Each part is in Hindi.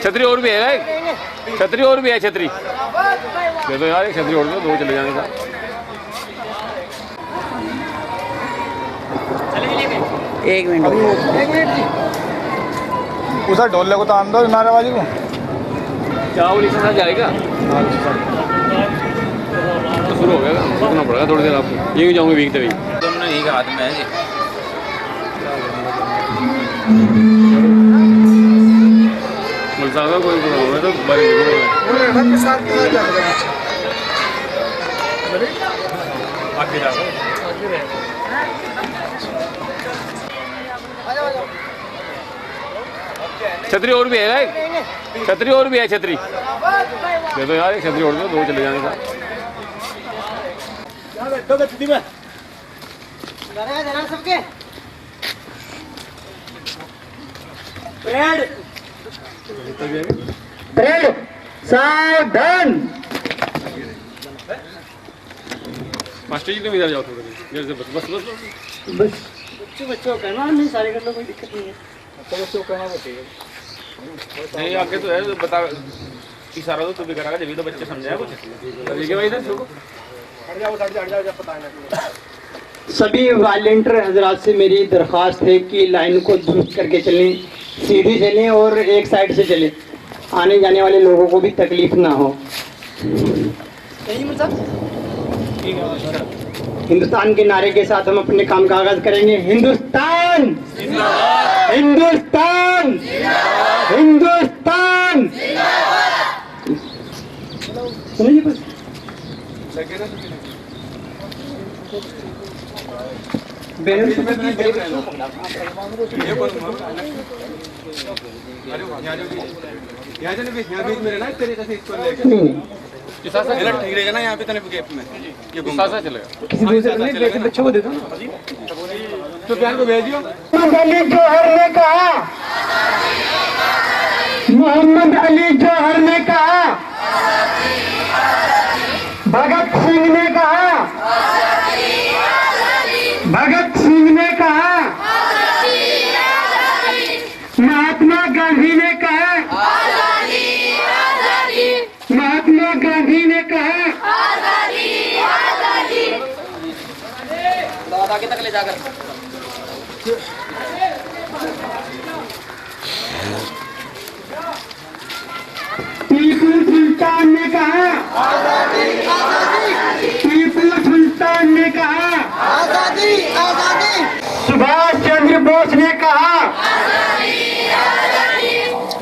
छतरी और भी है, छतरी और भी है, छतरी दे दो यार, एक छतरी और दो, दो चले जाने का। एक मिनट उसा ढोल को तान दो नारेबाजी को। क्या वो लिखा जाएगा तो शुरू हो गया, रुकना पड़ेगा थोड़ी देर आपको। ये भी जाऊँगे भीगते हुए। तुमने यही का हाथ में है जी। मुल्तान का कोई प्रॉब्लम है तो बारी आगे जा छतरी और भी है, छतरी और भी है, छतरी दे दो यार, एक छतरी और दो, दो चले जाने का। सबके सावधान। मास्टर जी तुम इधर जाओ थोड़ी देर से, बस बस बस बस बच्चों का ना, नहीं सारे कर लो, कोई दिक्कत नहीं है। नहीं आगे तो है, बता इशारा तो तू भी करेगा जब भी तो बच्चे समझाया कुछ। ठीक है भाई, इधर छोड़ो। सभी वॉलंटियर हजरात से मेरी दरख्वास्त है कि लाइन को दुरुस्त करके चलें, सीधी चलें और एक साइड से चलें, आने जाने वाले लोगों को भी तकलीफ ना हो। हिंदुस्तान के नारे के साथ हम अपने काम का आगाज करेंगे। हिंदुस्तान हिंदुस्तान हिंदुस्तान। सुनिए बस। ठीक रहेगा ना यहाँ पे तने गैप में, ये सासा चलेगा। किसी दूसरे ने बच्चों को दे दो तो प्यार को भेज दियो। जौहर ने कहा, मोहम्मद अली जौहर ने कहा, भगत सिंह ने कहा, भगत सिंह ने कहा, महात्मा गांधी ने कहा, महात्मा गांधी ने कहा। आगे तक ले जाकर टीपू सुल्तान ने कहा, टीपू सुल्तान ने कहा, आजादी आजादी। सुभाष चंद्र बोस ने कहा,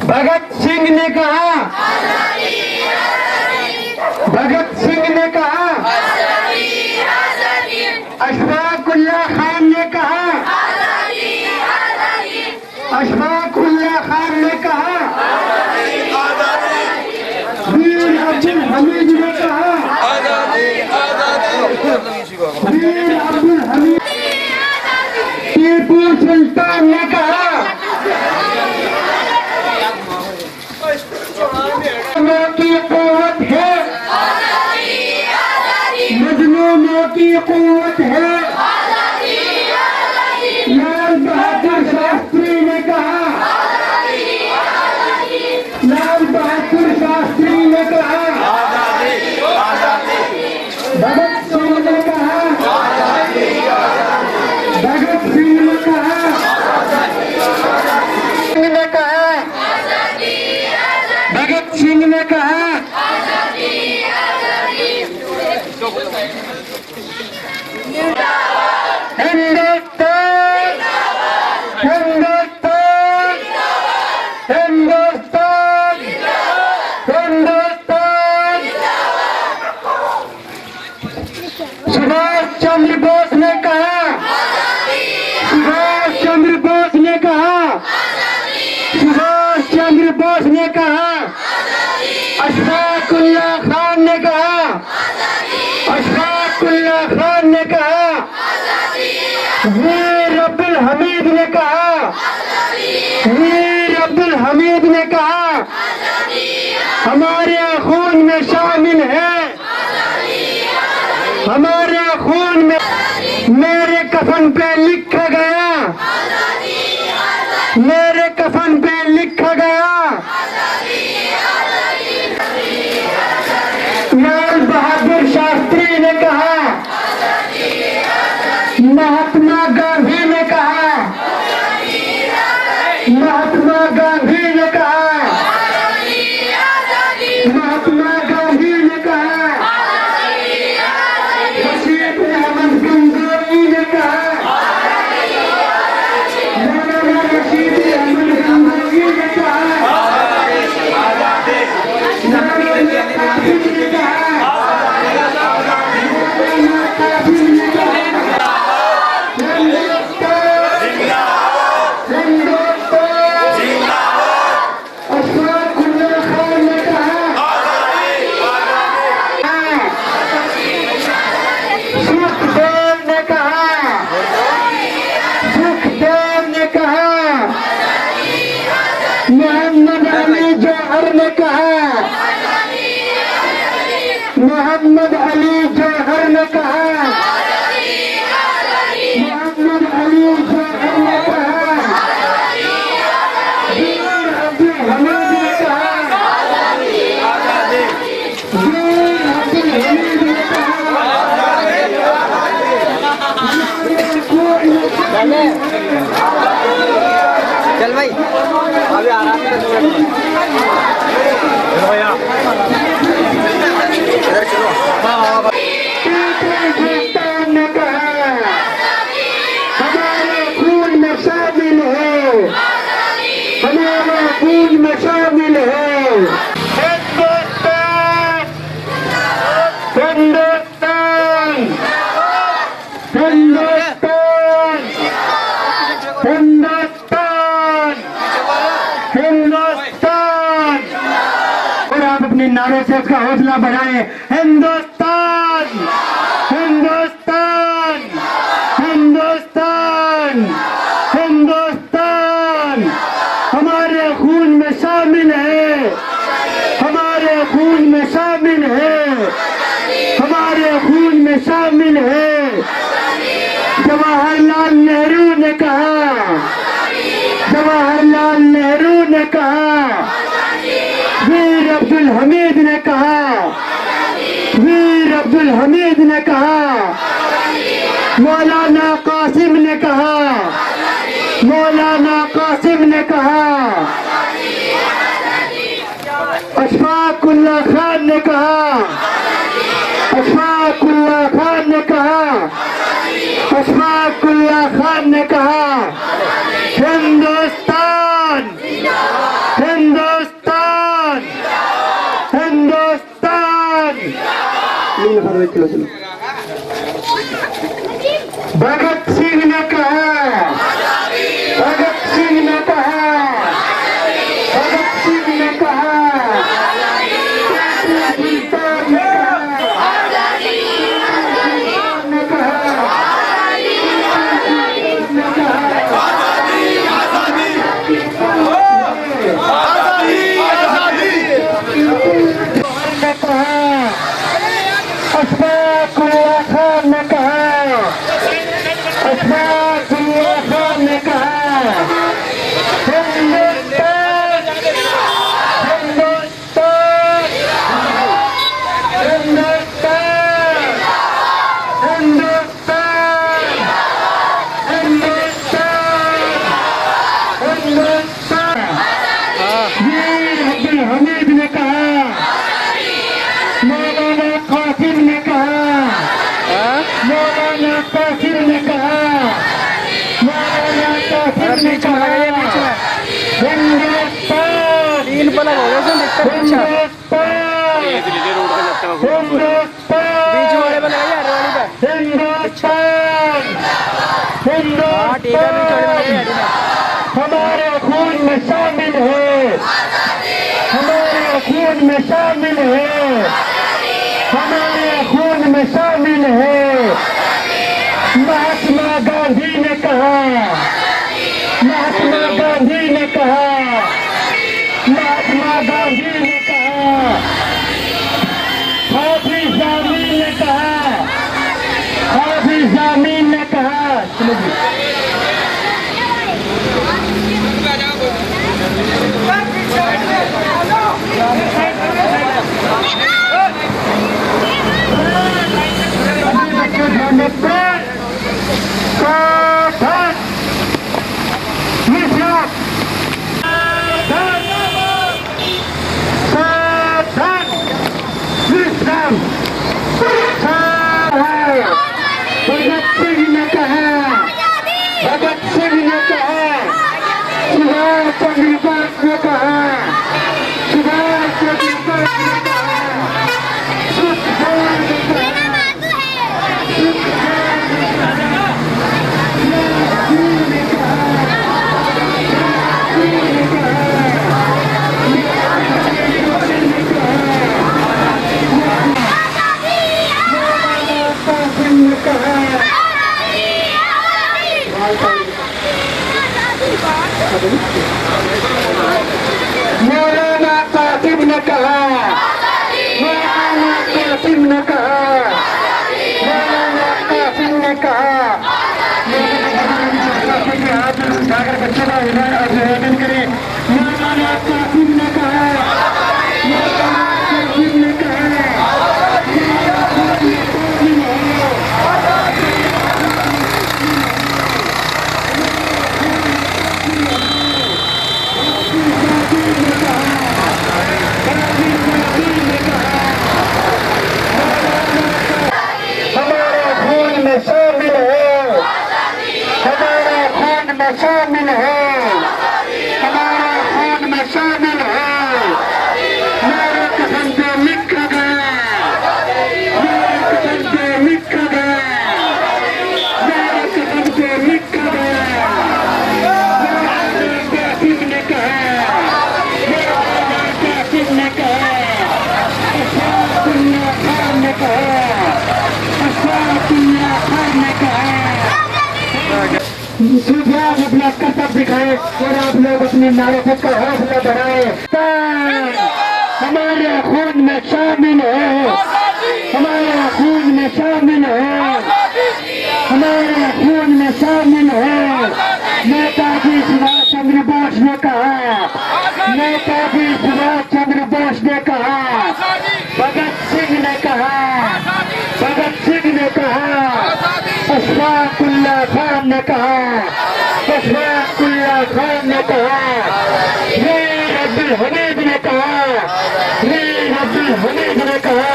भगत सिंह ने कहा, भगत सिंह ने कहा, अशफाक उल्लाह खान ने कहा, अशफाक उल्लाह खान ने कहा, वीर अब्दुल हमीद ने कहा, वीर अब्दुल हमीद, टीपू सुल्तान ने कहा, की कुव्वत है, मजलूमों की कुव्वत है। लाल बहादुर शास्त्री ने कहा, लाल बहादुर शास्त्री ने कहा, भगत सिंह ने कहा, भगत सिंह ने कहा, भगत सिंह ने कहा, हिंदुस्तान हिंदुस्तान हिंदुस्तान हिंदुस्तान। सुभाष चंद्र बोस ने कहा, सुभाष चंद्र बोस ने कहा, सुभाष चंद्र बोस ने कहा, अशफाक उल्लाह खान ने कहा, अशफाक उल्लाह खान ने कहा, वीर अब्दुल हमीद ने कहा, वीर अब्दुल हमीद ने कहा, हमारे खून में शामिल है, हमारे खून में। मेरे कफन पे लिखा गया, मेरे कफन पे लिखा गया, महात्मा गांधी ने कहा, महात्मा गांधी ने कहा, रशीद अहमद गंगोई ने कहा, मौलाना रशीद अहमद गंगोई ने कहा, मौलाना कासिम ने कहा, मौलाना कासिम ने कहा, मोहम्मद अली जौहर ने कहा, मोहम्मद अली जौहर ने कहा, मोहम्मद अली जौहर ने कहा, वीर अब्दुल हमीद ने कहा, वीर अब्दुल हमीद ने कहा। चल भाई अभी आराम से इधर चलो। ने कहा हमारे खून में शामिल है, हमारे खून में शामिल है हिंदुस्तान, हिंदुस्तान, हिंदुस्तान, हिंदुस्तान, हिंदुस्तान। और आप अपने नारों से उसका हौसला बढ़ाएं। हिंदुस्तान, हिंदुस्तान, हिंदुस्तान, हिंदुस्तान हमारे खून में शामिल है, हमारे खून में शामिल है, हमारे खून में शामिल है। जवाहरलाल नेहरू ने कहा, जवाहरलाल नेहरू ने कहा, वीर अब्दुल हमीद ने कहा, वीर अब्दुल हमीद ने कहा, मौलाना कासिम ने कहा, मौलाना कासिम ने कहा, अशफाकुल्लाह खान ने कहा, अशफाकुल्लाह खान ने कहा, अशफाकुल्लाह खान ने कहा, हिंदुस्तान, हिंदुस्तान, हिंदुस्तान। भगत सिंह ने कहा, भगत सिंह ने कहा, भगत सिंह ने कहा, अशफाकुल्लाह खान ने कहा, अशफाकुल्लाह खान ने कहा, हिंदुस्तान, हिंदुस्तान, हिंदुस्तान, हिंदुस्तान, हिंदुस्तान, हिंदुस्तान। वीर अब्दुल हमीद ने कहा, मौलाना कासिम ने कहा, मौलाना कासिम ने कहा, मौलाना कासिम ने कहा, हिंदुस्तान, तीन पलक हो गए थे हिंदुस्तान, बीच वाले पे लगाइए हरे वाली पे हिंदुस्तान, टीका बीच वाले पे लगाइए हरी में। हमारे खून में शामिल है, हमारे खून में शामिल है, हमारे खून में शामिल है। महात्मा गांधी ने कहा, महात्मा गांधी ने कहा, महात्मा गांधी ने कहा, हाफिज जामीन ने कहा, हाफिज जामीन ने कहा। मौलाना कासिम ने कहा, मौलाना कासिम ने कहा, मौलाना कासिम ने कहा, हाथ उठाकर बच्चों का अभिवादन करें। मौलाना कासिम ने कहा, मौलाना कासिम ने कहा, हमारे खून में शामिल है, हमारे खून में शामिल है, हमारे खून में शामिल है। मेरे कसम पे लिखा गया, मेरे कसम पे लिखा गया, मेरे कसम पे लिखा गया। मौलाना कासिम ने कहा, मौलाना कासिम ने कहा, अशफाकुल्लाह खान ने कहा, अशफाकुल्लाह खान ने कहा। सुबह अपना कर्तव्य दिखाए और आप लोग अपने नारों का हौसला बढ़ाए। हमारे खून में शामिल है, हमारे खून में शामिल है, हमारे खून में शामिल है। नेताजी सुभाष चंद्र बोस ने कहा, नेताजी सुभाष चंद्र बोस ने कहा, भगत सिंह ने कहा, भगत सिंह ने कहा, अशफाकुल्लाह खान ने कहा, अशफाकुल्लाह खान ने कहा, मीर अब्दुल हमीद ने कहा, मीर अब्दुल हमीद ने कहा।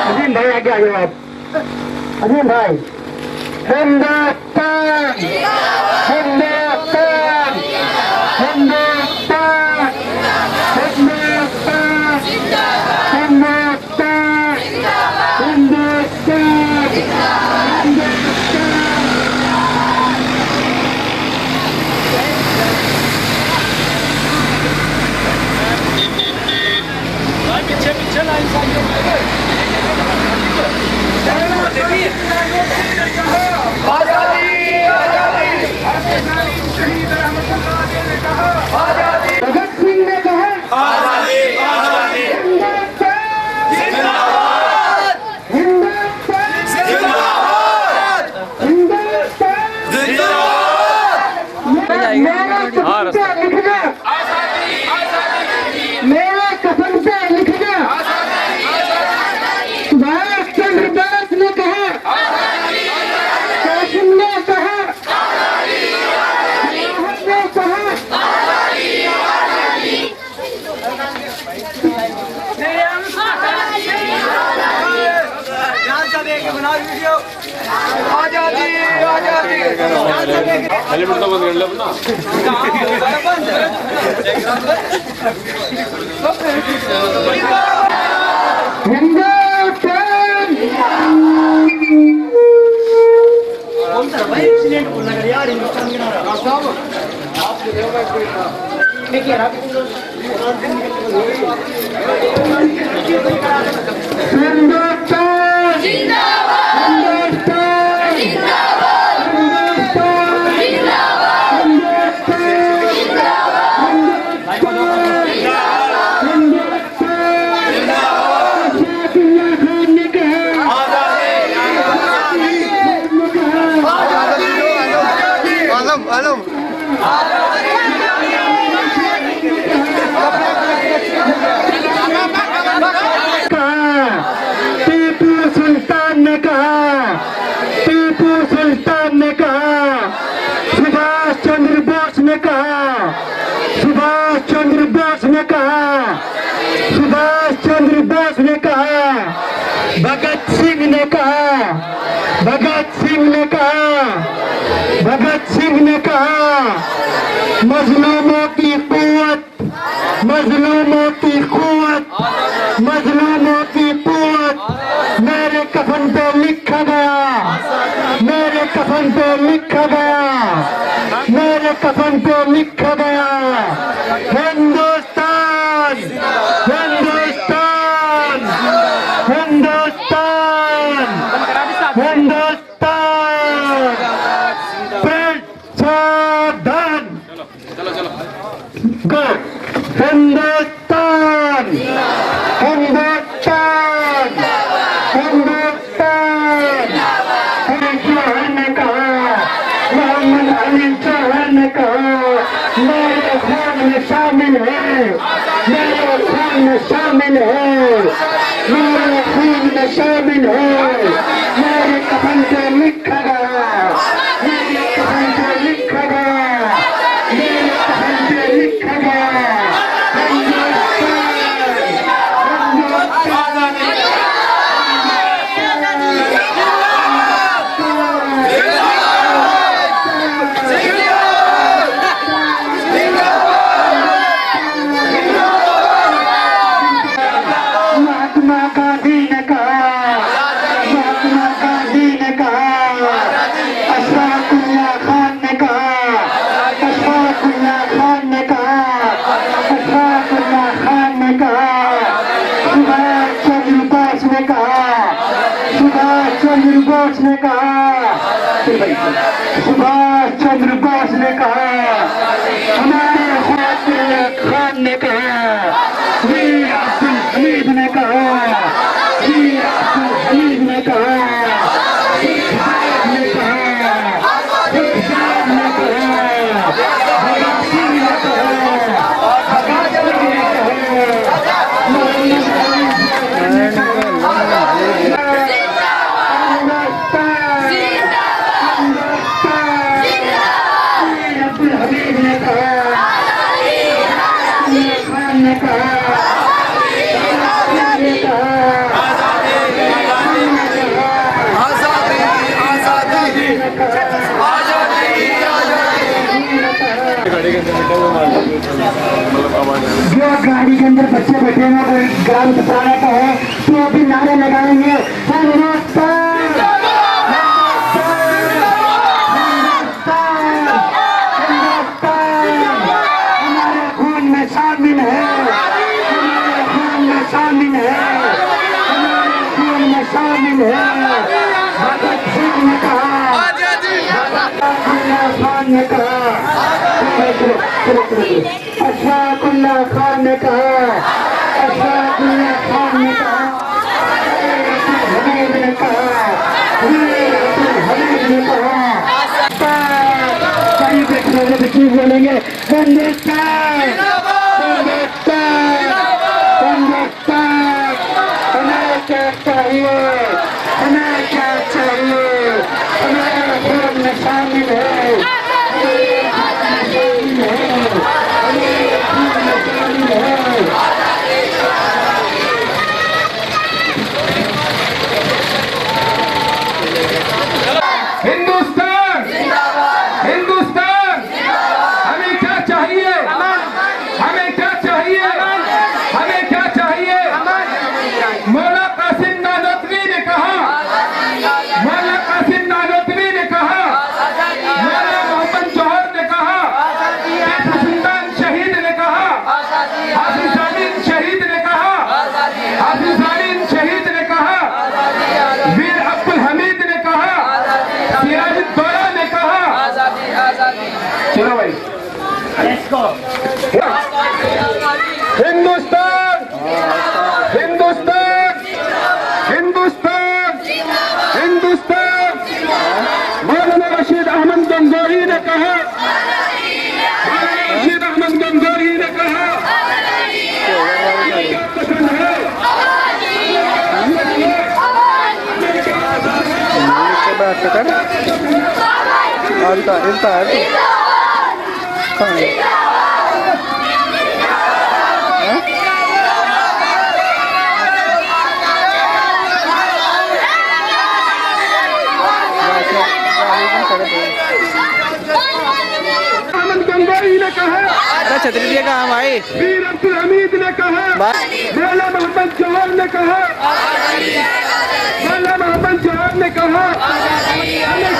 अजीम भाई आगे आ जाओ आप, अजीम भाई। हिंदुस्तान, हिंदुस्तान, हिंदुस्तान, हिंदुस्तान, हिंदुस्तान, हिंदुस्तान, पीछे पीछे लाइन भगत सिंह ने कहा, आजादी आजादी हिंदुस्तान, हिंदुस्तान, जिंदाबाद हिंदुस्तान। मेरा कसम पे लिखना, मेरा कसम पे लिखना। सुभाष चंद्र बोस ने कहा, कासिम ने कहा, मोहन ने कहा, हेलीपॉड तो बंद कर लो अपना। हिंदुस्तान। हिंदुस्तान जिंदाबाद, हिंदुस्तान जिंदाबाद, हिंदुस्तान जिंदाबाद, हिंदुस्तान जिंदाबाद, हिंदुस्तान जिंदाबाद। अशफाकुल्लाह खान ने कहा, आलम आलम टीपू सुल्तान ने कहा, टीपू सुल्तान ने कहा, सुभाष चंद्र बोस ने कहा, सुभाष चंद्र बोस ने कहा, सुभाष चंद्र बोस ने कहा, भगत सिंह ने कहा, भगत सिंह ने कहा, भगत सिंह ने कहा, मजलूमों की कुव्वत, मजलूमों की कुव्वत, मजलूमों की कुव्वत मेरे कफन पे लिखा गया, मेरे कफन पे लिखा गया, मेरे कफन पे लिखा गया। हिंदुस्तान, हिंदुस्तान, हिंदुस्तान, हिंदुस्तान। गो हिंदुस्तान हिंदुस्तान हिंदुस्तान चौहान ने कहा मोहम्मद अली चौहान ने कहा मेरे खून में शामिल है मेरे खून में शामिल है मेरे खून में शामिल है मेरे कफन पे लिखा गया मेरे कफन पे लिखा गया मेरे कफन पे लिखा गया महात्मा गांधी ने कहा महात्मा गांधी ने कहा अशफाकुल्लाह खान ने कहा अशफाकुल्लाह खान ने कहा अशफाकुल्लाह खान ने कहा सुभाष चंद्र बोस ने कहा सुभाष चंद्र बोस ने कहा सुभाष चंद्र बोस ने कहा हमारे खान ने कहा वीर अब्दुल हमीद ने कहा वीर अब्दुल हमीद ने कहा ने कहा ने कहा भगत सिंह ने कहा भगत सिंह ने कहा मोहम्मद अली ने कहा वीर अब्दुल हमीद ने कहा खान ने कहा जो गाड़ी के अंदर बच्चे बैठे हैं कोई ग्राम सफाना का है तो भी नारे लगाएंगे हिंदुस्तान हिंदुस्तान हिंदुस्तान हमारे खून में शामिल है हमारे खून में शामिल है हमारे खून में शामिल है भगत सिंह ने कहा अशफाकुल्लाह खान ने कहा अशफाकुल्लाह खान ने कहा अशफाकुल्लाह खान ने कहा हमीद ने कहा वीर अब्दुल हमीद ने कहा कई बच्चे बोलेंगे हिंदुस्तान हिंदुस्तान हिंदुस्तान हमें क्या चाहिए हमें क्या चाहिए हमारे खून में शामिल है हिंदुस्तान हिंदुस्तान हमें क्या चाहिए हमें क्या चाहिए हमें क्या चाहिए मौला कासिम नानोतवी ने कहा मौला कासिम नानोतवी ने कहा मौला मोहम्मद जौहर ने कहा टीपू सुल्तान शहीद ने कहा हाफिज अलीम शहीद ने कहा हाफिज अलीम शहीद ने कहा वीर अब्दुल हमीद ने कहा सिराजुद्दौला ने कहा चलो भाई हिंदुस्तान हिंदुस्तान हिंदुस्तान हिंदुस्तान मौलाना रशीद अहमद गंगोही ने कहा मौलाना रशीद अहमद गंगोही ने कहा क्या पसंद है अहमद गंगोही ने कहा छतरी दिए कहाँ भाई वीर अब्दुल हमीद ने कहा मौला मोहम्मद जौहर ने कहा मौला मोहम्मद जौहर ने कहा हमें